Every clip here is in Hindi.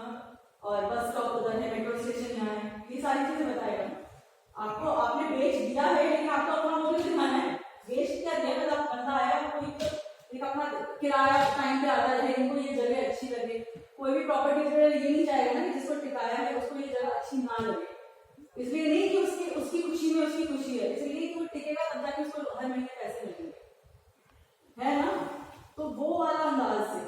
हाँ, और बस स्टॉप उधर है, मेट्रो स्टेशन यहाँ है, ये सारी चीजें बताएगा ना आपको। आपने बेच दिया है लेकिन आपको अपना मोटिव दिखाना है। बेच क्या दिया, मतलब बंदा आया, कोई एक अपना किराया टाइम पे आता है, इनको ये जगह अच्छी लगे। कोई भी प्रॉपर्टी डीलर ये नहीं चाहेगा ना कि जिसको टिकाया है उसको ये जगह अच्छी ना लगे, इसलिए नहीं कि उसकी खुशी में उसकी खुशी है, इसलिए कि वो टिकेगा तब जाके उसको हर महीने पैसे मिलेंगे, है ना। तो वो वाला अंदाज से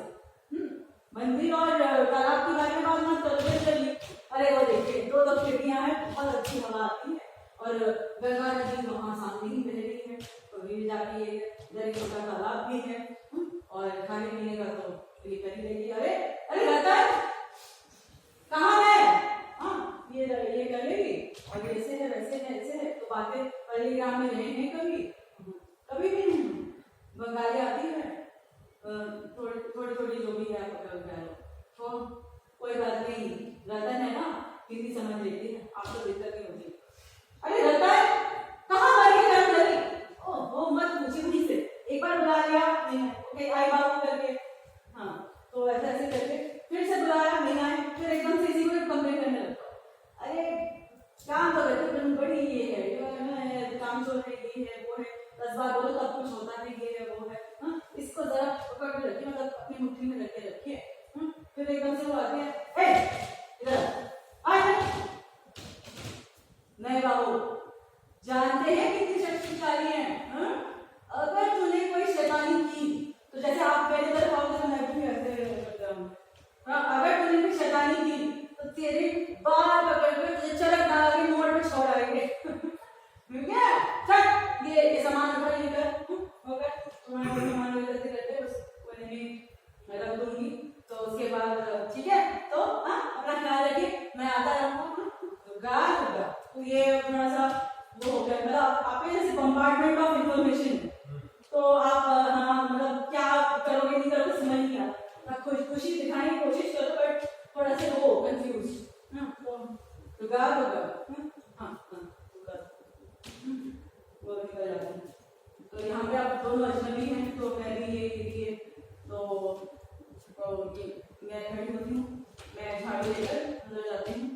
मंदिर और तालाब के बारे में बात मत करो चलिए। अरे वो देखिए 2 खिड़कियां हैं, बहुत अच्छी हवा आती है और गंगा नदी वहां सामने ही बह रही है, तो ये जाके इधर एक छोटा तालाब भी है और खाने पीने का तो ये कर ही लेगी। अरे अरे रतन कहाँ है, हाँ ये कर लेगी और ऐसे है वैसे है ऐसे है, तो बातें पहले ग्राम में रहे हैं कभी भी नहीं। बंगाली आती है थोड़ी थोड़ी जो भी है तो कोई बात नहीं, रतन है ना हिंदी समझ लेती है, आपको दिक्कत नहीं होती। अरे रतन कहाँ गई, वो मत पूछिए मुझे से, एक बार बुला लिया ओके आई बाबू करके, हाँ तो ऐसे ऐसे करके फिर से बुलाया नहीं आए, फिर एकदम से इसी को कंप्लेन करने लगता। अरे काम तो करते बड़ी ये है काम चल रही ये है वो है, 10 बार बोलो तब कुछ होता नहीं, ये है वो है, इसको जरा पकड़ के रखिए, मतलब अपनी मुट्ठी में रख के रखिए। फिर एकदम से वो आते हैं इधर नहीं बाबू जानते हैं कितनी शक्तिशाली है, अगर तूने कोई शैतानी की तो जैसे आप पहले तरफ आओगे तो मैं भी ऐसे अगर तूने कोई शैतानी की तो तेरे बाल पकड़ के तुझे चरक डाल के मोड़ पे छोड़ाएंगे। ठीक है चल ये सामान उठा ये कर होगा तुम्हारे सामान वगैरह से करते कोई नहीं मैं रख दूंगी, तो उसके बाद ठीक है तो अपना ख्याल रखिए मैं आता रहूंगा। तो ये थोड़ा सा वो हो गया, मतलब आप जैसे कंपार्टमेंट ऑफ इंफॉर्मेशन, तो आप हाँ मतलब क्या करोगे नहीं करोगे समझ नहीं आता, खुशी दिखाने की कोशिश करो बट थोड़ा सा वो कंफ्यूज वो निकल जाता है। तो यहाँ पे आप दोनों अजनबी हैं, तो मैं भी ये तो मैं खड़ी होती हूँ, मैं झाड़ू लेकर अंदर जाती हूँ,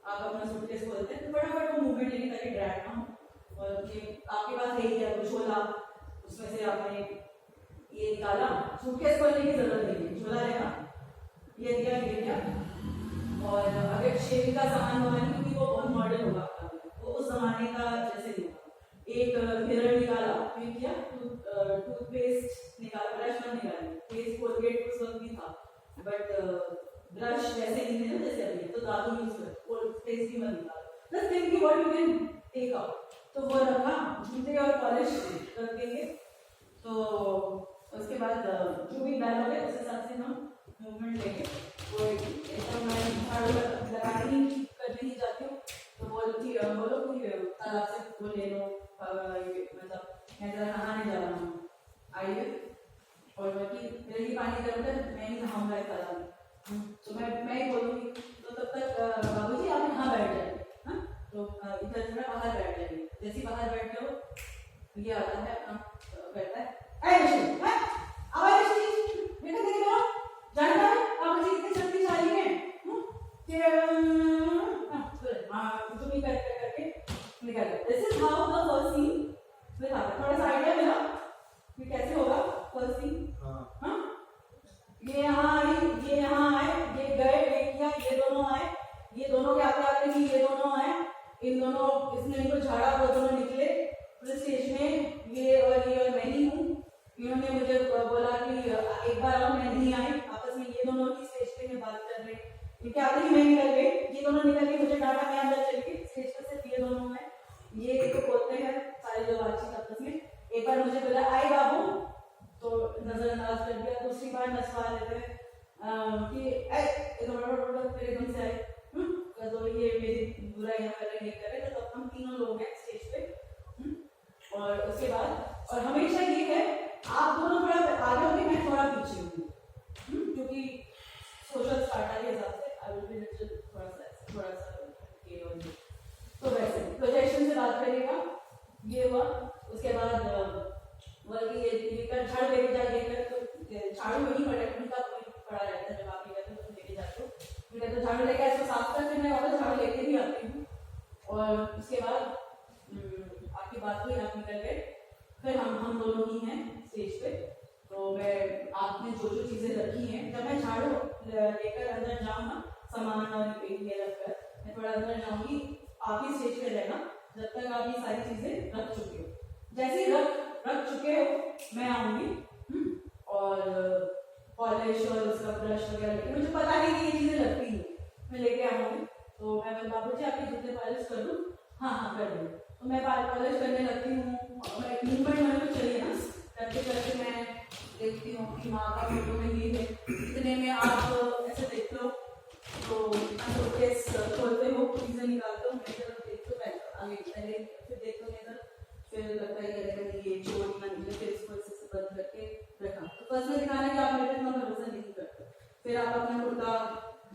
आप अपना सूटकेस खोलते हैं, तो फटाफट वो मूवमेंट लेके ताकि ड्रैग ना हो, और ये आपके पास ले लिया तो झोला, उसमें से आपने ये निकाला, सूटकेस खोलने की जरूरत नहीं है, झोला लेना ये दिया और अगर शेविंग का सामान होगा नहीं क्योंकि वो बहुत मॉडर्न होगा, वो उस जमाने का जैसे नहीं होगा, एक मिरर निकाला, फिर किया टूथपेस्ट निकाला, ब्रश मत निकालिए, पेस्ट कोलगेट उस वक्त भी था बट ब्रश वैसे नहीं है ना जैसे अभी, तो दादू यूज कर पेस्ट भी मत निकालो, जस्ट थिंक कि what you can take out, तो वो रखा जूते और पॉलिश रख देंगे। तो उसके बाद जो भी बैल हो गया उस हिसाब से हम मूवमेंट लेंगे, वो एकदम मैं झाड़ू लगाने ही करने ही जाती हूँ, तो बोलो कि तालाब से वो ले लो, मतलब मैं जरा नहाने जा रहा हूँ आइए, और बाकी मेरे ही पानी गर्म कर मैं ही नहाऊंगा तालाब में, तो मैं ही बोलूँगी, तो तब तक बाबूजी आप यहाँ बैठ जाइए, हाँ तो इधर थोड़ा बाहर बैठ जाइए, जैसे बाहर बैठते हो ये आता है बैठता है बेटा देखिए करो जानता है आप मुझे इतनी शक्तिशाली हैं जो भी करके निकल गया। This is how the first scene will happen, थोड़ा सा आइडिया मिला कि कैसे होगा फर्स्ट सीन। हाँ ये यहाँ आई ये यहाँ आए ये गए ये किया ये दोनों आए, ये दोनों के आते आते ही ये दोनों आए, इन दोनों इसने इनको झाड़ा, वो दोनों निकले पुलिस स्टेशन में, ये और मैं ही हूँ, इन्होंने मुझे बोला कि एक बार और मैं नहीं आई, आपस में ये दोनों की स्टेज पे बात कर रहे, इनके आते ही मैं निकल गई, ये दोनों निकल के मुझे डाटा मैं अंदर चल गई, स्टेज पर सिर्फ ये दोनों हैं, ये तो बोलते हैं सारे जो बातचीत आपस में, एक बार मुझे बोला आई बाबू तो नजरअंदाज कर दिया, दूसरी बार नसवा लेते कि फिर एकदम से आए तो ये मेरी बुराइयां कर रहे कर रहे, तो हम तीनों लोग हैं स्टेज पे, और उसके बाद और हमेशा ये है आप दोनों थोड़ा आगे होंगे मैं थोड़ा पीछे हूँ, क्योंकि सोशल स्टार्ट के हिसाब से आई विल बी थोड़ा सा तो झाड़ू लेके इसको साफ करके मैं वापस झाड़ू लेके भी आती हूँ। और उसके बाद आपकी बात हुई, आप निकल गए, फिर हम दोनों ही हैं स्टेज पे। तो मैं आपने जो जो चीजें रखी हैं, जब मैं झाड़ू लेकर अंदर जाऊँ ना, सामान और ये रखकर मैं थोड़ा अंदर जाऊंगी, आप ही स्टेज पे रहना जब तक आप ये सारी चीजें रख चुके हो। जैसे ही रख चुके हो मैं आऊंगी और पॉलिश और उसका ब्रश वगैरह लेके, मुझे पता नहीं कि ये चीजें लगती हैं, मैं लेके आऊंगी। तो मैं बोल बाबू जी आपके जितने पॉलिश कर दूँ? हाँ कर दूँ। तो मैं पॉलिश करने लगती हूँ, मूवमेंट मेरे को चाहिए ना, करते करते मैं देखती हूँ कि माँ का फोटो में ये है, इतने में आप ऐसे देखते हो तो केस खोलते हो, चीजें निकालते हो, मेरी तरफ देखते हो, आगे पहले फिर देखते हो इधर, फिर लगता है ये चोट ना निकले, फिर इसको ऐसे बंद करके रखा। तो फर्स्ट में दिखाना कि आप मेरे पे इतना भरोसा नहीं करते। फिर आप अपना कुर्ता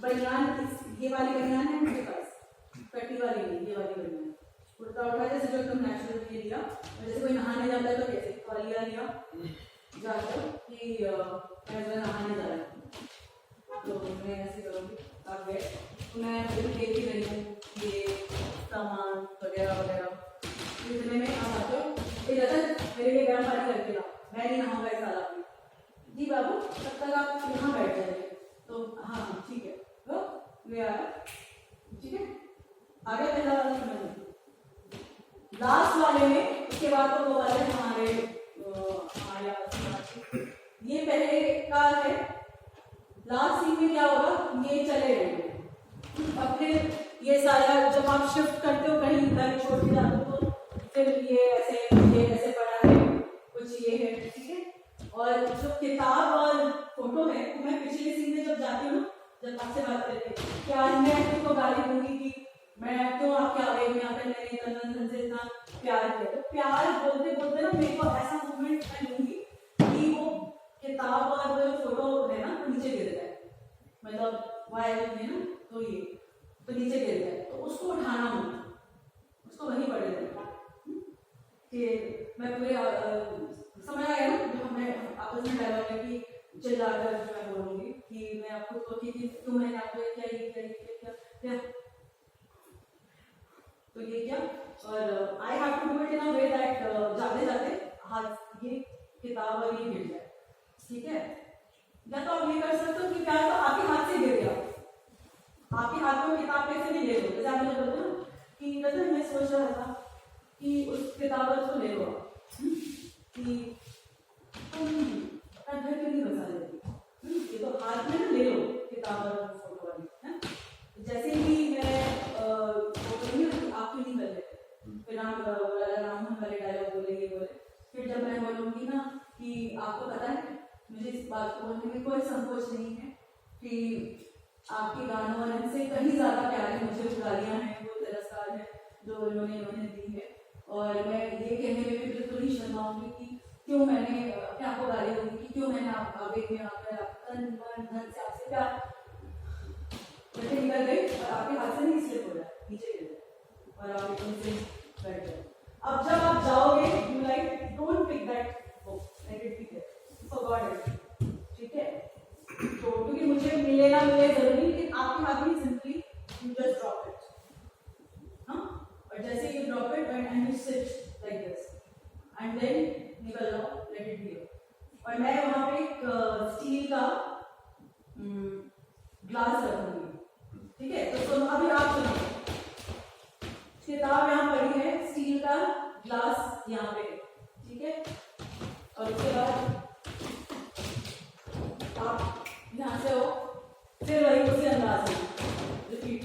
बनियान, ये वाली बनियान है मेरे पास, कटी वाली नहीं, ये वाली बनियान, कुर्ता उठा जैसे जो एकदम नेचुरल लिया, जैसे कोई नहाने जाता है तो कैसे वालिया लिया जाकर कि मैं नहाने जा रहा हूँ, तो मैं ऐसे करूँगी। अब गए तो मैं फिर देख ही रही हूँ ये सामान वगैरह वगैरह, इतने में आप आते हो, मेरे लिए गर्म पानी करके लाओ, मैं नहीं नहाऊंगा इस तालाब में। जी बाबू तब तक आप यहाँ बैठ जाइए। तो हाँ ठीक है, तो ले आया, ठीक है, आगे पहला वाला समझ, लास्ट वाले में उसके बाद तो वो वाले हमारे ये पहले का है। लास्ट सीन में क्या होगा, ये चले गए, अब फिर ये सारा जब आप शिफ्ट करते हो कहीं घर छोड़ के जाते हो तो फिर ये ऐसे पड़ा है, कुछ ये है, ठीक है। और जो किताब और फोटो है तो मैं पिछले सीन में जब जाती हूँ, जब आपसे बात करके कि आज मैं तुमको गाली दूंगी कि मैं क्यों आपके आवेग में आकर मैंने तन से इतना प्यार किया, तो प्यार बोलते बोलते ना मेरे को ऐसा मूवमेंट मैं लूंगी कि वो किताब और जो फोटो है ना तो नीचे गिर जाए, मतलब वायर है ना तो ये तो नीचे गिर जाए, तो उसको उठाना होगा, उसको वहीं पड़े रहेगा कि मैं पूरे समझ आया ना, जो मैं आपस में डायलॉग है कि चिल्लाकर जो मैं बोलूंगी कि मैं आपको तो कि क्यों मैंने आपको क्या तो ये क्या, और I have to do it in a way that जाते जाते हाथ ये किताब और ये गिर जाए, ठीक है। या तो आप ये कर सकते हो कि प्यार तो आपके हाथ से गिर गया, आपके हाथ में किताब कैसे नहीं ले लो, जैसे आपने बोला ना कि मतलब मैं सोच रहा था कि उस किताब को ले लो कि तुम अपना घर क्यों नहीं बसा लेती, ये तो हाथ में ना ले लो किताब और फोटो वाली है। जैसे ही मैं फोटो नहीं आप क्यों नहीं कर लेते, फिर राम वाले डायलॉग बोले ये बोले, फिर जब मैं बोलूँगी ना कि आपको पता है मुझे इस बात को बोलने में कोई संकोच नहीं है कि आपके गानों और इनसे कहीं ज्यादा प्यारे मुझे गालियां हैं, वो तिरस्कार है जो इन्होंने दी है, और मैं ये कहने में भी बिल्कुल ही शर्माऊंगी कि क्यों मैंने अपने आपको गाली दूंगी कि क्यों मैंने आप आवेग में आकर तन मन धन से आपसे प्यार जैसे निकल गई और आपके हाथ से नहीं स्लिप हो रहा है, नीचे गिर जाए और आप एकदम से बैठ जाए। अब जब आप जाओगे you like don't pick that book, like it be there for God, ठीक है। तो क्योंकि मुझे मिले ना मिले जरूरी, लेकिन आपके हाथ में simply you just drop it, हाँ, और जैसे you drop it and you sit like this and then निकल जाओ, लेट इट बी। और मैं वहां पे एक स्टील का ग्लास रखूंगी, ठीक है। तो अभी आप सुनो, किताब यहाँ पड़ी है, स्टील का ग्लास यहाँ पे, ठीक है। और उसके बाद आप यहाँ से हो, फिर वही उसी अंदाज में रिपीट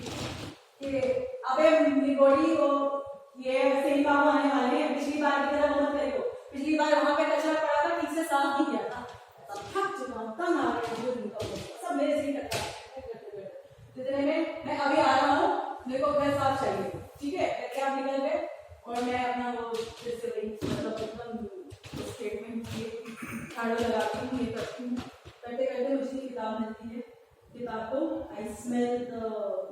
कि अबे निगोड़ी को ये सेम काम आने वाले हैं, पिछली बार की तरह मत करियो, पिछली बार वहां पे कचरा पड़ा था ठीक से साफ नहीं किया था, सब थक चुका हूँ, तंग आ गया, सब मेरे से ही करता है। जितने में मैं अभी आ रहा हूँ, मेरे को घर साफ चाहिए, ठीक है, करके आप निकल गए और मैं अपना वो फिर से वही मतलब एकदम स्टेटमेंट झाड़ू लगाती हूँ, ये करती हूँ, करते करते मुझे किताब मिलती है, किताब को आई स्मेल द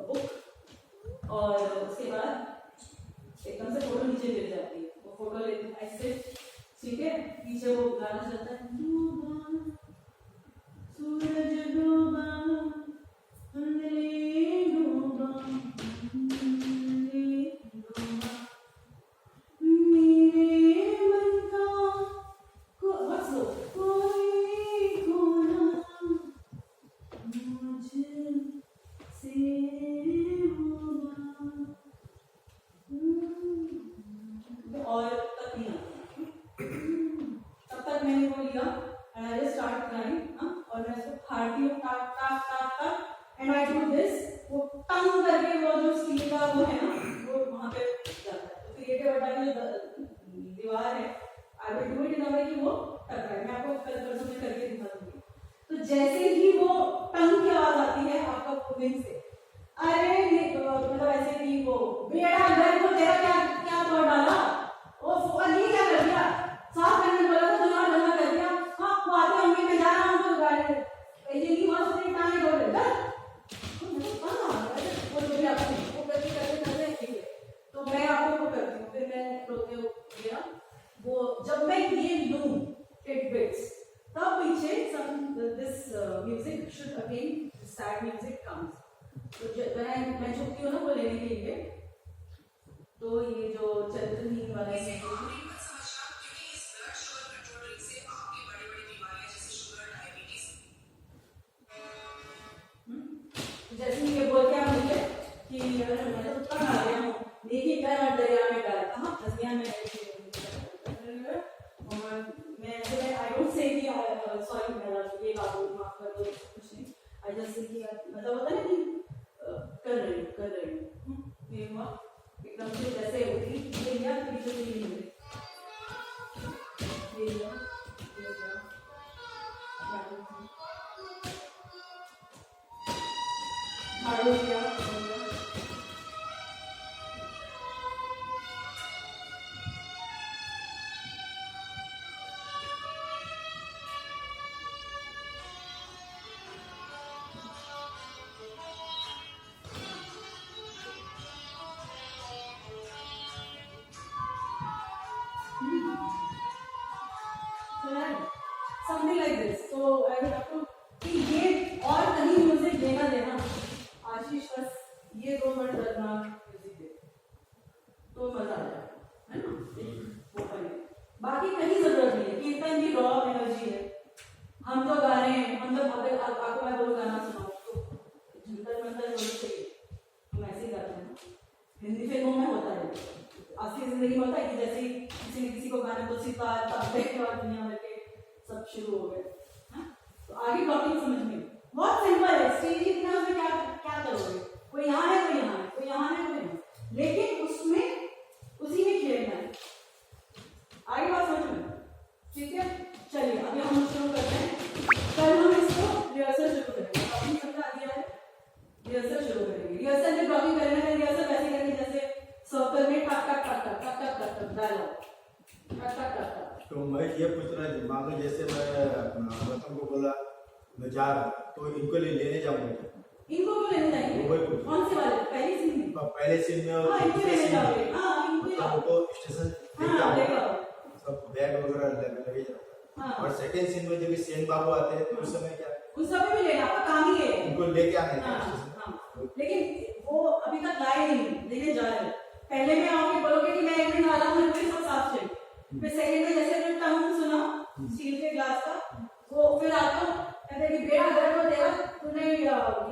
बुक, और उसके बाद एकदम से फोटो नीचे गिर जाती है, वो फोटो लेती हूँ ऐसे, ठीक है, पीछे वो गाना चलता है सूरज डूबा धुंधली एंड आई डू दिस, वो टंग करके वो जो स्टील का वो है ना वो वहां पे जाता है। तो क्रिएटिव अड्डा की जो दीवार है I will do it in a way कि वो टकराए। मैं आपको कल परसों में करके दिखा दूंगी। तो जैसे ही वो टंग की आवाज आती है आपका विंग से, अरे ये मतलब ऐसे कि वो बेड़ा अंदर को तेरा क्या क्या तोड़ डाला, वो नहीं क्या कर दिया, साफ करने बोला था दुनिया डंगा कर दिया। हाँ वो आते होंगे, मैं जा रहा हूँ तो गाड़ी ये नहीं हुआ उसने टांगे तोड़ दिया वो जो भी आपने वो करके करते करते ठीक है। तो मैं आपको वो करती हूँ, फिर मैं रोते गया वो जब मैं ये लूँ इट बिट्स तब पीछे some this music should again sad music comes। तो जब मैं झुकती हूँ ना वो लेने के लिए, तो ये जो चंद्रहीन वाला जैसे ये बोल के आप मुझे कि मैं तो उतना खा गया हूँ देखिए कर और दरिया में कर कहाँ फंस गया मैं आई डोंट से कि सॉरी मेरा ये बात माफ कर दो कुछ नहीं, आई जस्ट से कि मतलब होता है ना कि कर रही हूँ ये हुआ एकदम से जैसे उठी ये या पीछे से नहीं मिले ये या झाड़ू दिया something like this. So I will have to कि ये और कहीं म्यूजिक देना देना आशीष बस ये 2 मिनट करना म्यूजिक दे तो मजा आ जाएगा है ना वो करें, बाकी कहीं जरूरत नहीं है। कीर्तन की रॉ एनर्जी है, हम तो गा रहे हैं, हम तो अगर आपको मैं बोल गाना सुनाऊं तो जंतर मंतर होनी चाहिए, हम ऐसे ही गाते हैं ना। हिंदी फिल्मों में होता है, असली जिंदगी में होता है कि जैसे ही किसी ने किसी को गाने तो सितार तबले के बाद दुनिया भर के सब शुरू हो गए। तो आगे ब्लॉकिंग समझ में बहुत सिंपल है, स्टेज इतना उसमें क्या क्या करोगे, कोई यहाँ है कोई यहाँ है कोई यहाँ है कोई नहीं, लेकिन उसमें उसी में खेलना है। आगे बात समझ में ठीक है। चलिए अभी हम शुरू करते हैं, कल हम इसको रिहर्सल शुरू करेंगे, ब्लॉकिंग समझा दिया है, रिहर्सल शुरू करेंगे। रिहर्सल में ब्लॉकिंग करेंगे, रिहर्सल वैसे करेंगे जैसे सर्कल में टक टक टक टक टक टक टक डायलॉग टक टक टक। तो मैं ये पूछ रहा था, मान लो जैसे मैं रतन को बोला मैं जा रहा तो इनको लेने जाऊंगा, इनको क्यों लेने जाएंगे, कौन से वाले पहले सीन में, पहले सीन में और इनको लेने जाओगे, हां इनको स्टेशन लेके सब बैग वगैरह लगे जाता। और सेकंड सीन में जब सेन बाबू आते हैं तो उस समय क्या, उस समय भी लेना आपका काम ही है, उनको लेके आने का स्टेशन। लेकिन वो अभी तक लाए नहीं, लेने जा रहे हैं। पहले में आके बोलोगे कि मैं 1 मिनट आ रहा हूं, मेरे सब साफ चाहिए, फिर सेकंड में जैसे मैं टंग सुना स्टील के ग्लास का, वो फिर आते हो कहते कि बेटा अगर वो देगा तूने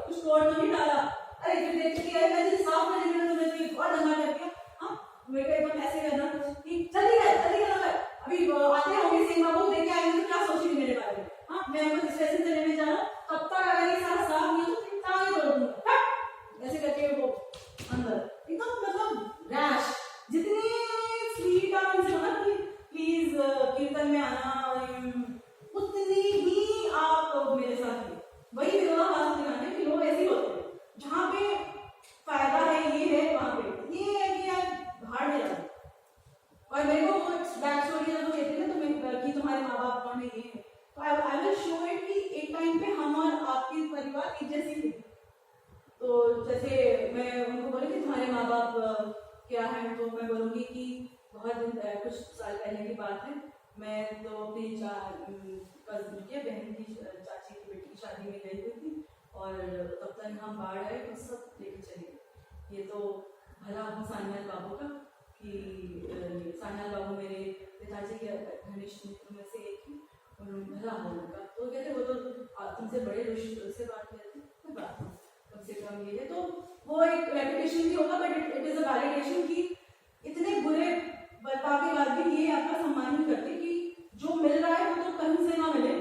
कुछ तोड़ तो नहीं डाला, अरे फिर देखते कि अरे मैं साफ करने के लिए तूने तो और दंगा कर दिया। हाँ मेरे को एकदम ऐसे करना कि जल्दी कर अभी आते होंगे सेन बाबू देख के आएंगे तो क्या सोचेंगे मेरे बारे में। हाँ मैं उनको स्टेशन से लेने जा रहा हूँ, तब तक अगर ये सारा साफ नहीं तो टांगे तोड़ दूंगा, ऐसे करके वो अंदर एकदम मतलब रैश। जितनी स्वीट आप उनसे होना कि प्लीज कीर्तन में आना, उतनी ही आप मेरे साथ हैं। वही मेरा खास ध्यान है कि लोग ऐसे ही होते हैं, जहाँ पे फायदा है ये है वहाँ पे ये है कि यार भाड़ में जाओ। और मेरे को बैक स्टोरी जब कहते हैं ना तो कि तुम्हारे माँ बाप कौन है ये है, तो आई विल शो इट कि एक टाइम पे हम और आपके परिवार एक जैसे थे। तो जैसे मैं उनको बोली कि तुम्हारे माँ बाप क्या है, तो मैं बोलूँगी कि बहुत दिन कुछ साल पहले की बात है, मैं तो अपनी कज़न के बहन की चाची की बेटी की शादी में गई हुई थी और तब तक हम बाढ़ आए तो सब लेके चले गए। ये तो भला हो सान्याल बाबू का कि सान्याल बाबू मेरे पिताजी के घनिष्ठ मित्रों में से एक ही, उन्होंने भला हो उनका, तो कहते वो तो तुमसे बड़े ऋषि से बात करते कोई बात नहीं, कम से कम ये है। तो वो एक रेपुटेशन भी होगा, but it is a validation कि इतने बुरे बर्ताव के बाद भी ये आपका सम्मान नहीं करते कि जो मिल रहा है वो तो कहीं से ना मिले,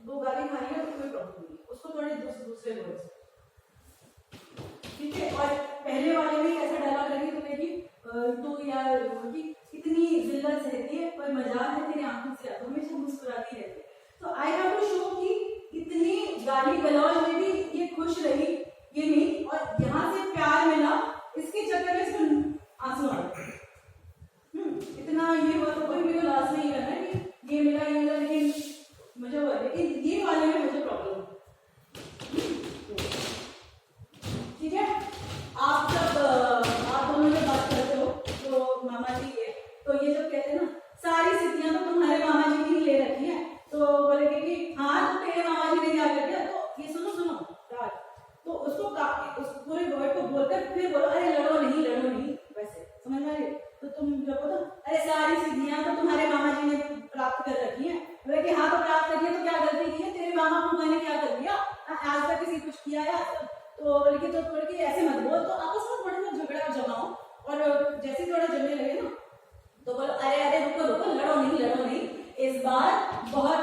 2 गाली खा रही है तो कोई प्रॉब्लम नहीं, उसको थोड़े दूसरे वर्ड मजाक है तेरी आंखों से, आप हमेशा मुस्कुराती रहती है। तो आई हैव टू शो कि इतनी गाली गलौज में भी ये खुश रही, ये नहीं, और यहाँ से प्यार मिला, इसके चक्कर में इसको आंसू आ गए। इतना ये हुआ तो कोई भी लास्ट नहीं करना है कि ये मिला, लेकिन मुझे हुआ, लेकिन ये वाले में मुझे प्रॉब्लम। ठीक है, आप दोनों जब बात करते हो तो मामा जी है, तो ये जब कहते हैं ना सारी स्थितियां तो तुम्हारे मामा जी की ले रखी है, तो बोलेंगे कि हाँ तो तेरे मामा जी ने क्या कर दिया, तो ये सुनो राज, तो उसको उस पूरे वर्ड को बोलकर फिर बोलो अरे लड़ो नहीं, वैसे समझ में आ रही है? तो तुम जब बोलो अरे सारी सिद्धियां तो तुम्हारे मामा जी ने प्राप्त कर रखी है, बोले कि हाँ तो प्राप्त कर दिया, तो क्या गलती की है, तेरे मामा फूफा ने क्या कर दिया, आज तक किसी कुछ किया है आज तक, तो बोले कि ऐसे मत बोल, तो आपस में थोड़ा सा झगड़ा जमाओ, और जैसे थोड़ा जमने लगे ना तो बोलो अरे रुको लड़ो नहीं, इस बार बहुत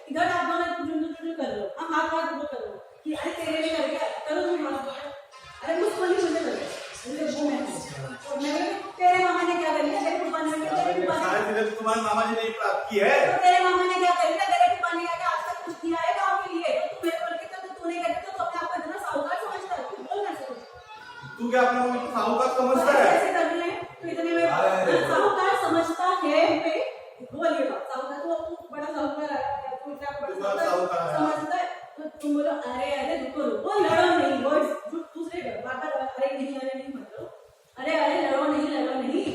इधर आप दोनों जुड़ कर लो, हम हाथ वो कर लो कि अरे तेरे लिए कर गया, करो तुम अरे मुझको नहीं मुझे कर और मैं तेरे मामा ने क्या कर लिया, तेरे फूफा ने तुम्हारे मामा जी ने प्राप्त की है, तो तेरे मामा ने क्या कर लिया, तेरे फूफा ने क्या आज तक कुछ किया है गाँव के लिए, तो तू मेरे बोल के तो तूने कर दिया, तो अपने आप को इतना साहूकार समझता है, तू बोल कैसे, तू क्या अपने को साहूकार समझता है, ऐसे कर रहे हैं तो इतने में साहूकार समझता है, बोलिए बात साहूकार, तो बड़ा साहूकार है, तू इतना बड़ा साहूकार समझता है, तो तुम बोलो अरे रुको लड़ो नहीं, वर्ड्स दूसरे बात अरे नहीं मत लो, अरे लड़ो नहीं,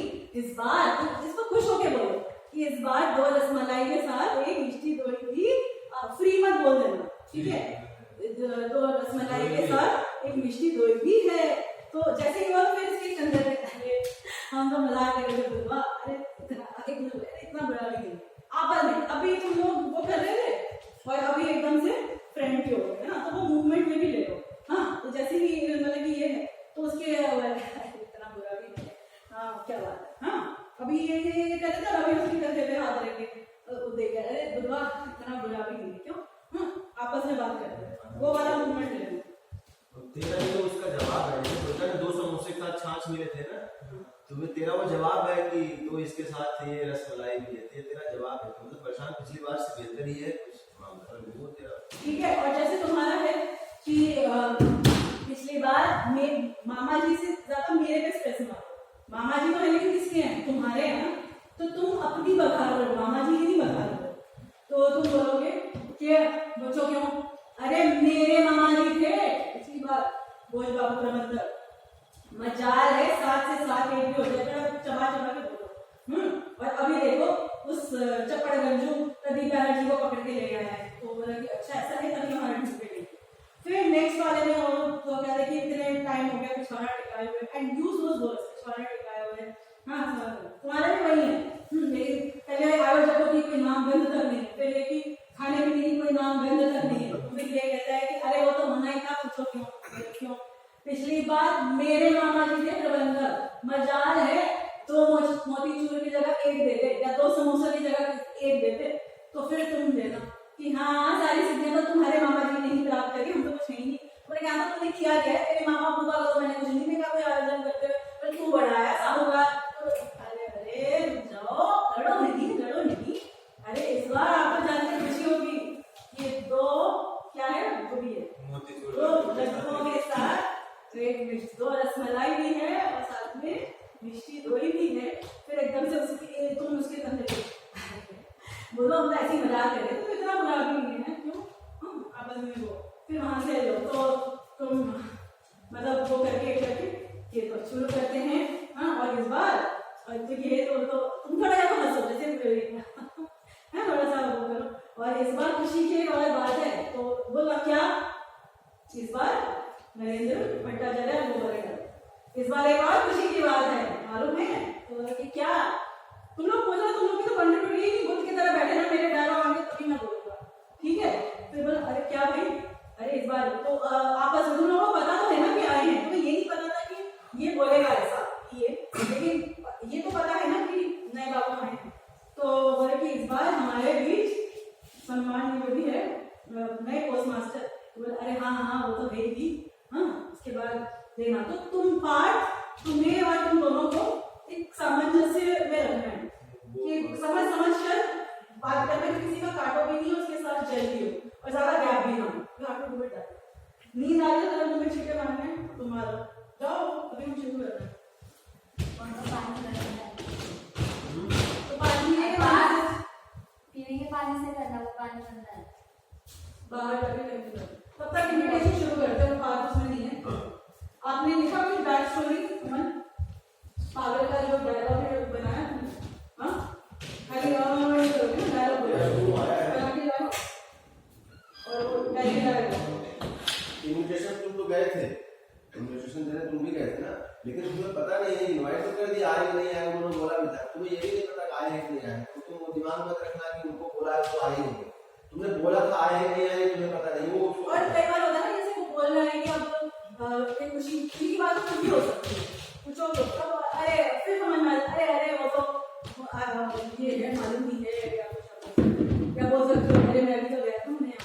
इस बार इसको खुश होके बोलो कि इस बार 2 रसमलाई के साथ एक मिष्टी दोई भी फ्री मत बोल देना, ठीक है, 2 रसमलाई के साथ एक मिष्टी दोई भी है, तो जैसे ही वो फिर इसके अंदर हम तो मजाक कर रहे थे, अरे इतना बड़ा भी नहीं, आपस में अभी तुम लोग वो कर रहे थे और अभी एकदम से फ्रेंड के हो गए ना, तो वो मूवमेंट में भी ले लो, हाँ, तो जैसे ही मतलब कि ये है तो उसके इतना बुरा भी नहीं है, हाँ क्या बात है, हाँ अभी ये कहते थे, अभी उसकी कंधे पे हाथ रख के देख अरे बुधवा इतना बुरा भी नहीं, क्यों, हाँ आपस में बात करते हैं, वो वाला मूवमेंट ले लो। तेरा जो उसका जवाब है, सोचा कि 2 समोसे के साथ छाछ मिले थे ना, तुम्हें तेरा वो जवाब है कि तो इसके साथ ये रसमलाई भी है, तेरा जवाब है, मतलब परेशान पिछली बार से बेहतर ही है वो तेरा, ठीक है, और जैसे तुम्हारा है कि पिछली बार मामा जी से ज्यादा मेरे पे स्ट्रेस मारो, मामा जी तो है लेकिन किसके हैं, तुम्हारे हैं ना, तो तुम अपनी बखारो, मामा जी की नहीं बखारो, तो तुम बोलोगे कि बच्चों क्यों, अरे मेरे मामा जी थे, पिछली बार बोझ बाबू का मतलब मजाल है 7 से 7 एक भी हो जाएगा, चबा के बोलो, और अभी देखो उस चप्पड़ गंजू प्रदीप बैनर्जी को पकड़ के ले आया है, तो बोला कि अच्छा ऐसा है, तभी हमारे ढूंढ गई, फिर नेक्स्ट वाले में वो तो क्या देखिए इतने टाइम हो गया पिछवाड़ा टिकाए हुए, एंड यूज दोस वर्ड्स पिछवाड़ा टिकाए हुए, हाँ तुम्हारा भी वही है, लेकिन पहले आयो जब की कोई नाम गंध तक नहीं, फिर ये कि खाने पीने की कोई नाम गंध तक नहीं है, फिर ये कहता है कि अरे वो तो होना ही था, पूछो क्यों, पिछली बार मेरे मामा जी थे प्रबंधक, मजाल है 2 मोतीचूर की जगह 1 देते, या 2 समोसा की जगह 1 देते, तो फिर तुम देना कि हाँ सारी सिद्धियां तो तुम्हारे मामा जी ने ही प्राप्त करी, हम तो कुछ नहीं, बोले क्या तो तुमने किया क्या है, तेरे मामा फूफा को तो मैंने कुछ नहीं देखा कोई आयोजन करते हुए, पर तू बढ़ाया साहूकार, अरे जाओ लड़ो नहीं, अरे इस बार आपको जानकर खुशी होगी, ये 2 क्या है जो भी है 2 लड्डुओं के साथ तो एक 2 रसमलाई भी है और साथ में मिष्टी दोई भी है, फिर एकदम से तुम उसके कंधे पे बोलो हम तो ऐसी मजाक कर रहे थे, तो इतना बुरा भी नहीं है, क्यों आपस में वो फिर वहां से लो, तो तुम मतलब वो करके ये तो शुरू करते हैं, हाँ, और इस बार और तो ये तो तुम थोड़ा सा हंसो जैसे है, थोड़ा सा वो करो, और इस बार खुशी की और बात है, तो बोला क्या इस बार नरेंद्र भट्टाचार्य वो बोलेगा, इस बार एक और खुशी की बात है, मालूम है, तो कि क्या तुम लोग बोलो, तुम लोग की तो कंट्रीब्यूट ये कि बुद्ध की तरह बैठे ना मेरे डायलॉग आगे तभी मैं बोलूंगा, ठीक है, फिर बोला अरे क्या भाई, अरे इस बार तो आपस में तुम लोगों को पता तो है ना कि आए हैं, तुम्हें ये नहीं पता था कि ये बोलेगा ऐसा, लेकिन ये तो पता है ना कि नए बाबू आए हैं, तो बोले कि इस बार हमारे बीच सम्मान जो भी है नए पोस्ट मास्टर, बोले अरे हाँ वो तो भेजी, हाँ उसके बाद देना, तो तुम पार्ट तुम्हें और तुम दोनों को एक सामंजस्य में रखना है, कि समझ समझ कर बात करना, किसी का काटो भी नहीं, उसके साथ जल भी हो और ज्यादा गैप भी ना हो। You have to do it that. नींद आ रही है तो मुंह में छींटे मारने हैं, तुम मारो, जाओ अभी हम शुरू करते हैं। तो पानी पीने के पानी से करना, वो पानी बनता है बाहर जाके करते हैं। तब तक इन्विटेशन शुरू करते हैं, बात उसमें नहीं है। आपने लिखा कुछ बैक स्टोरी, मन पागल का जो डायलॉग बनाया, हाँ खाली डायलॉग बोला और वो डायलॉग इन्विटेशन तुम तो गए थे, इन्विटेशन देने तुम भी गए थे ना, लेकिन तुम्हें पता नहीं है, इनवाइट तो कर दिया, आए कि नहीं आए उन्होंने बोला भी था, तुम्हें ये भी नहीं पता आए हैं कि नहीं आए, तो तुम वो दिमाग में रखना कि उनको बोला है तो आए ही होंगे, तुमने बोला था आए हैं नहीं आए तुम्हें पता नहीं। वो और कई बार होता है ना, जैसे वो बोल रहा है कि अब एक खुशी की बात कुछ भी हो सकती है, कुछ और तो अरे फिर समझ में आता है, अरे वो तो ये है मालूम नहीं है क्या बोल सकते हो, अरे मैं भी तो गया था, मैंने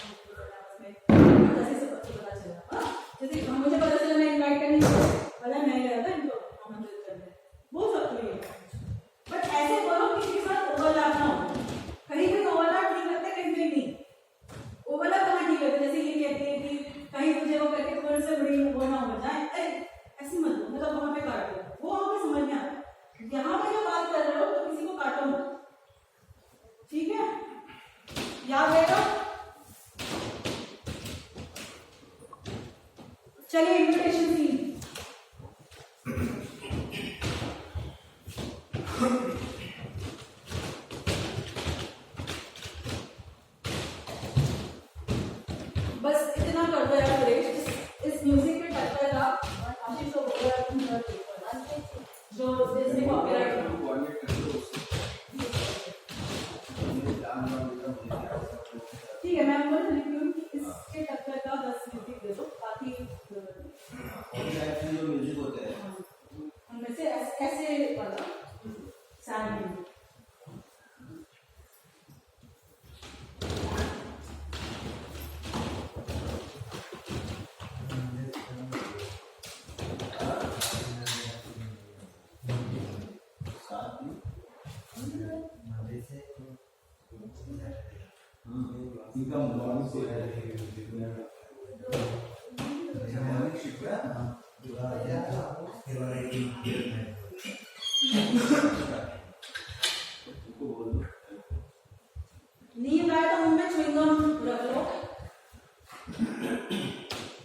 जैसे से पता चला, जैसे मुझे पता चला मैं इनवाइट करने वाला मैं गया था इनको आमंत्रित करने, बोल सकती है। बट ऐसे बोलो किसी के साथ ओवरलैप ना हो, कहीं कहीं ओवरलैप ठीक लगता है, कहीं कहीं नहीं। ओवरलैप कहाँ ठीक लगता है, जैसे ये कहती है कि कहीं तुझे वो करके थोड़े से बड़ी वो ना हो जाए, अरे ऐसी मत लो, मतलब वहां पे काट दो, वो हमें समझ में आता है। यहाँ पे जो बात कर रहे हो तो किसी को काटो मत, ठीक है, याद रहेगा। चलिए इन्विटेशन सीन। बस इतना कर दो यार सुरेश, इस म्यूजिक पे टक्कर का आशीष को बोल रहा है जो इसमें कॉपीराइट ना हो। ठीक है, मैं बोल रही हूँ कि इसके टक्कर का 10 म्यूजिक दे दो, बाकी जो म्यूजिक होते हैं उनमें से ऐसे वाला सैड म्यूजिक। नींद आए तो मुंह में च्युइंगम रख लो।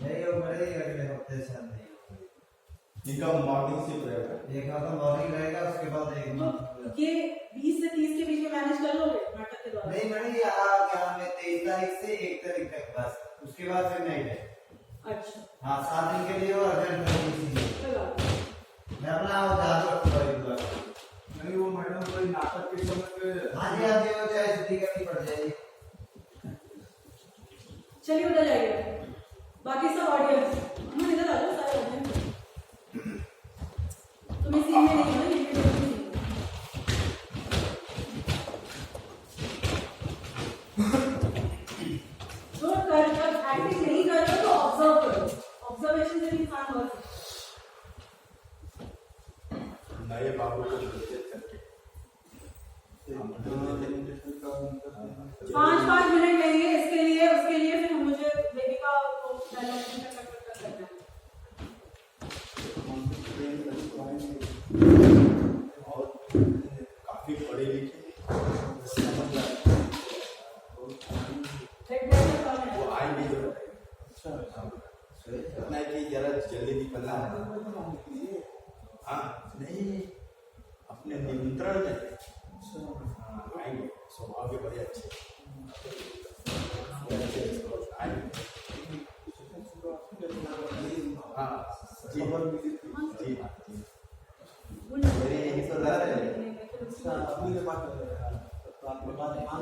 नहीं वो मेरे ही अगले हफ्ते से नहीं होगी। इनका मॉर्निंग शिफ्ट रहेगा, एक हफ्ता मॉर्निंग रहेगा, उसके बाद एक मंथ। ये 20 से 30 के बीच में मैनेज कर लोगे नाटक के द्वारा? नहीं मैंने यहाँ क्या मैं 23 तारीख से 1 तारीख तक बस, उसके बाद फिर नहीं है। अच्छा, हाँ 7 दिन के लिए और अर्जेंट कोई बात नहीं। मैं अपना ध्यान रखूंगा इतना। नहीं वो मैडम कोई नाटक के समय पे हाँ जी हो जाए छुट्टी करनी पड़ जाएगी। चलिए उधर जाइए, बाकी सब ऑडियंस हम इधर आ जाओ, सारे ऑडियंस तुम इस सीन में नहीं हो, ये वीडियो में जो कर एक्टिंग नहीं कर रहे हो तो ऑब्जर्व करो, ऑब्जर्वेशन से भी इंसान बहुत नए बाबू को प्रोजेक्ट करके 5-5 मिनट लेंगे इसके लिए, उसके लिए फिर मुझे देविका को डायलॉग करना है। और काफी पढ़े लिखे वो आएंगे जरूर, इतना है कि जरा जल्दी निकलना है। हाँ नहीं अपने निमंत्रण में आएंगे, स्वभाव के बड़े अच्छे आएंगे। हाँ जी जी जी मेरे यही सलाह है। हाँ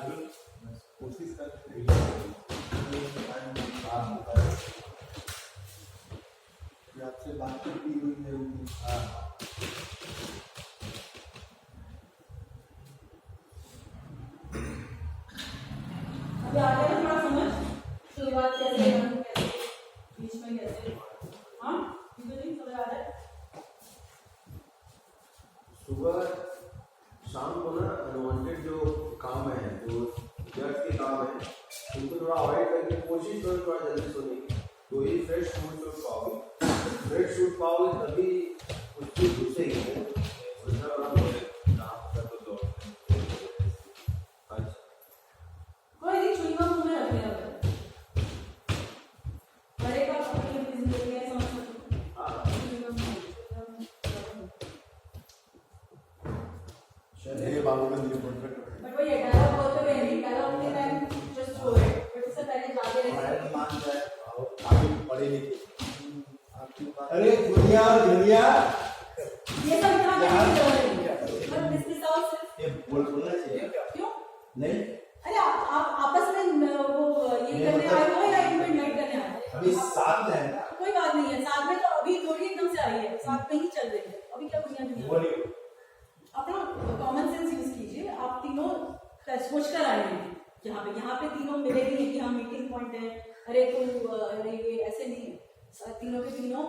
जरूर कोशिश करते आपसे बात की हुई है। हाँ अभी आ गया थोड़ा समझ, शुरुआत कैसे कैसे बीच में कैसे, हाँ ये तो नहीं समझ आ रहा है। सुबह पाओगे तभी उसकी घुसेगी। कोई नहीं, चुईंगम मुंह में रखने लगा। हर एक बात अपनी अपनी जिंदगी में समझ सकते हो। चुईंगम चलिए बाबू का दिल कॉन्ट्रैक्ट बट वही डायलॉग बोलते हुए नहीं, डायलॉग के time just go it, but उससे पहले जाके रहते मान जाए आगे पढ़े लिखे। आपकी बात अरे दुनिया दुनिया ये सब इतना करने की जरूरत नहीं है। बट दिस इज ऑल सिर्फ ये बोलना चाहिए क्या? क्यों? नहीं अरे आप आपस में वो ये करने आए हो या इन्वेंट करने आए हो? अभी साथ में है ना, कोई बात नहीं है, साथ में तो अभी थोड़ी एकदम से आई है, साथ में ही चल रही है अभी, क्या दुनिया में वो नहीं अपना कॉमन सेंस यूज कीजिए। आप तीनों सोच कर आए हैं यहाँ पे तीनों मिले नहीं है कि हाँ मीटिंग पॉइंट है, अरे तो अरे ये ऐसे नहीं है, तीनों के तीनों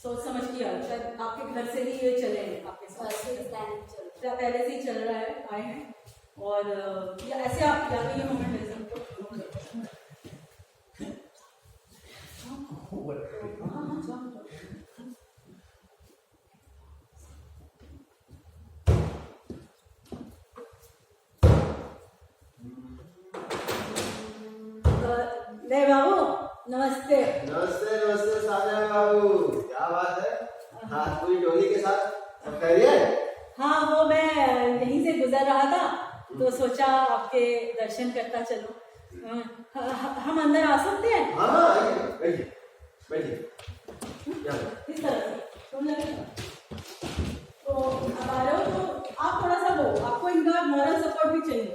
सोच समझ के आए, शायद आपके घर से ही ये चले हैं, आपके साथ पहले से ही चल रहा है, आए हैं और या ऐसे आप या तो ये मोमेंट ले सकते हो। हाँ, जाओ। नहीं बाबू, नमस्ते। नमस्ते नमस्ते सानिया बाबू, क्या बात है? हाथ पूरी टोली के साथ सब खैरियत? हाँ, वो मैं यहीं से गुजर रहा था तो सोचा आपके दर्शन करता चलो। हम अंदर आ सकते हैं? हाँ आइए, बैठिए बैठिए। क्या बात? इस तरह से तुम लगेगा तो अब आ रहे हो तो आप थोड़ा सा लो, आपको इनका मॉरल सपोर्ट भी चाहिए,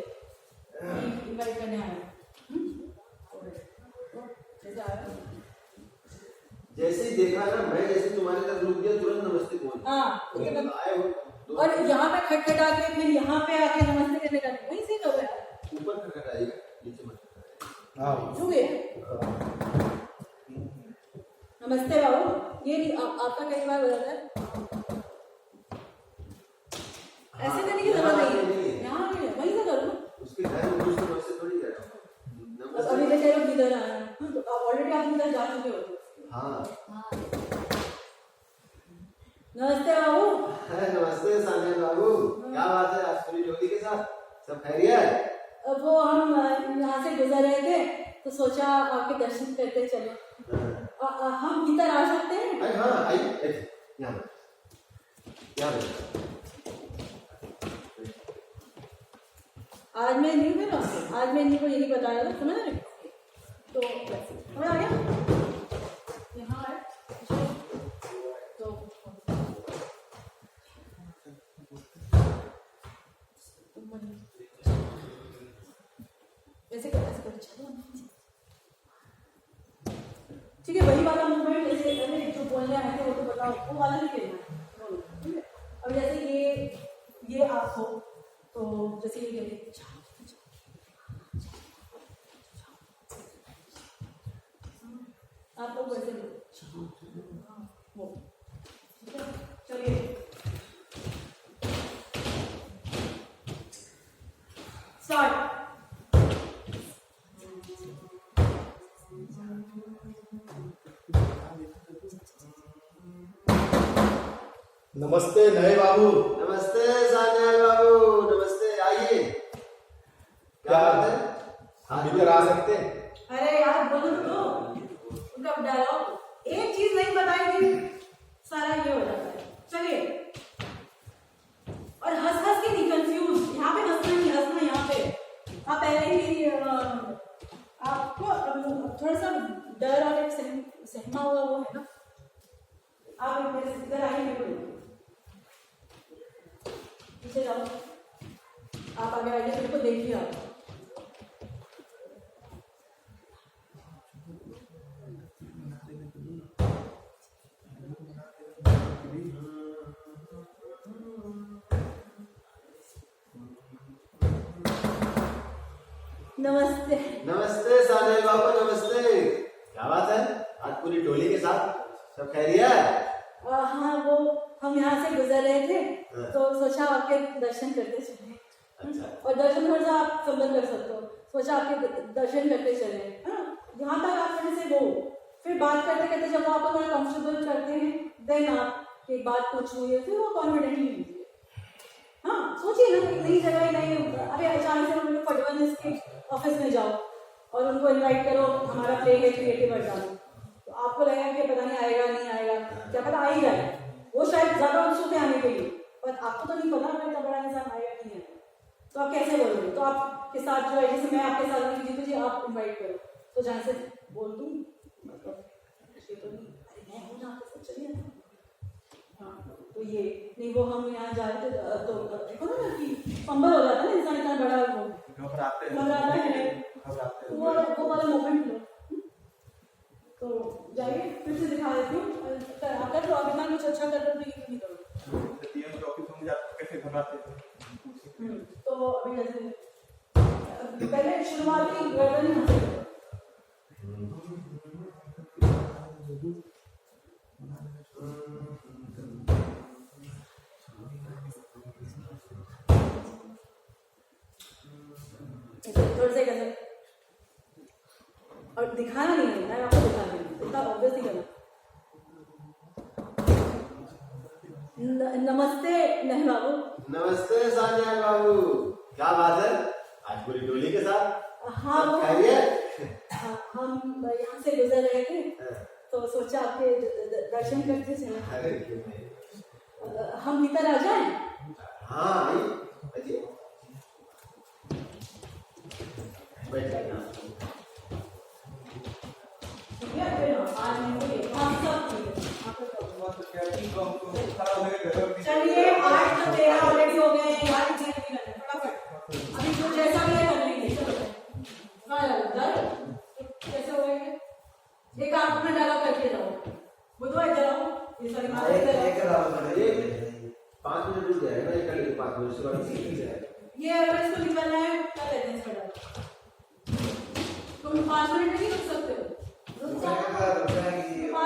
इनवाइट करने आए हैं। जैसे आया जैसे ही देखा ना, मैं जैसे तुम्हारी तरफ रुक गया, तुरंत नमस्ते बोल। हाँ, आए हो और यहाँ पे खटखटा के फिर यहाँ पे आके नमस्ते करने का वहीं से करो यार। ऊपर खटखटाइएगा, नीचे मत खटखटाइएगा। हाँ छूगे। नमस्ते बाबू, ये नहीं आपका कई बार हो जाता है, ऐसे करने की जरूरत नहीं है, यहाँ नहीं है, वहीं से करो। उसके घर में कुछ तो वैसे थोड़ी कह रहा हूँ। अभी तो कह रहे हो किधर आया है, तो ऑलरेडी आप इधर जा चुके हो। हाँ नमस्ते बाबू। नमस्ते सानिया बाबू, क्या बात है? आज पूरी टोली के साथ सब खैरियत? वो हम यहाँ से गुजर रहे थे तो सोचा आपके दर्शन करते चलो। हम भीतर आ सकते हैं? अरे हाँ आइए, बैठिए यहाँ बैठिए, यहाँ बैठिए। आज मैं नहीं मिला, आज मैं इन्हीं को यही बताया था, सुना है तो समझ आ गया। यहाँ है तो ऐसे कर चलो, ठीक है। वही वाला मूवमेंट जैसे अरे जो बोलने आए थे वो तो बताओ, वो वाला नहीं खेलना है, बोलो, ठीक है। अब जैसे ये आप हो तो जैसे ये करिए, आप लोग वैसे लो, वो चलिए। स्टार्ट। नमस्ते नए बाबू। नमस्ते सानिया बाबू, नमस्ते, आइए। क्या बात है? हम इधर आ सकते हैं? अरे यार बोलो तो उनका डायलॉग, एक चीज नहीं बताई थी, सारा ये हो जाता है। चलिए, और हंस हंस के नहीं, कंफ्यूज, यहाँ पे हंसना नहीं, हंसना यहाँ पे। आप पहले ही आपको थोड़ा सा डर और एक सहमा हुआ वो है ना, आप मेरे से इधर आइए, मेरे को पीछे जाओ, आप आगे आइए, मेरे को देखिए आप। नमस्ते। नमस्ते सानिया बाबू, नमस्ते, क्या बात है? आज पूरी टोली के साथ सब खैरियत? हाँ, वो हम यहाँ से गुजर रहे थे तो सोचा आपके दर्शन करते चले। अच्छा। और दर्शन थोड़ा सा आप संबंध कर सकते हो, सोचा आपके दर्शन करते चले, है ना। यहाँ तक आप थोड़े से वो, फिर बात करते करते जब वो आपको थोड़ा कंफर्टेबल करते हैं, देन ना कि एक बात पूछूं या फिर वो कॉन्फिडेंटली लीजिए। हाँ सोचिए ना, एक नई जगह, नई, अरे अचानक से उन्होंने फटवन के ऑफिस में जाओ और उनको इनवाइट करो, हमारा प्ले है क्रिएटिव अड्डा में, तो आपको लगेगा कि पता नहीं आएगा नहीं आएगा, क्या पता आ ही जाए, वो शायद ज्यादा उत्सुक है आने के लिए, पर आपको तो नहीं पता इतना बड़ा इंसान आएगा नहीं आएगा, तो आप कैसे बोलोगे? तो आपके साथ जो है, जैसे मैं आपके साथ नहीं जीतू जी आप इन्वाइट करो, तो जहाँ से बोल दूँ मतलब ये तो नहीं, अरे मैं हूँ ना आपके साथ, चलिए ना। हाँ तो ये नहीं, वो हम यहाँ जा रहे थे तो देखो ना कि फंबल हो जाता है ना इंसान, इतना बड़ा वो घबराता है, वो वाला मोमेंट लो। तो जाइए फिर से दिखा देती हूँ, अगर तो अभिमान कुछ अच्छा कर रहे हो तो ये नहीं करो। तो अभी जैसे पहले शुरुआती गर्दन यहाँ से करो। थोड़ा सा कैसे, और दिखाना नहीं है, मैं आपको दिखा रही हूँ, इतना ऑब्वियस नहीं करना। नमस्ते नहीं बाबू। नमस्ते सान्या बाबू, क्या बात है आज पूरी टोली के साथ? हाँ सब खैरियत? हम यहाँ से गुजर रहे थे तो सोचा आपके दर्शन करते चले। अरे क्यों नहीं, हम भीतर आ जाएं? हाँ आइए, बैठिए। ठीक है फिर आज नहीं, हम सब ठीक है, चलिए 8 तो 13 ऑलरेडी हो गए यार, इतने नहीं करना फटाफट, अभी जो जैसा भी है कर लेंगे। चलो कैसे हो गए? एक आप अपना डायलॉग करके जाओ, बुधवार जाओ, ये सारी बातें 5 मिनट रुक जाएगा, ये कर लीजिए 5 मिनट से बाद सीख जाएगा। ये अगर इसको निकलना है कर लेते हैं इसका डायलॉग। तुम 5 मिनट में नहीं रुक सकते हो, रुक जाओ।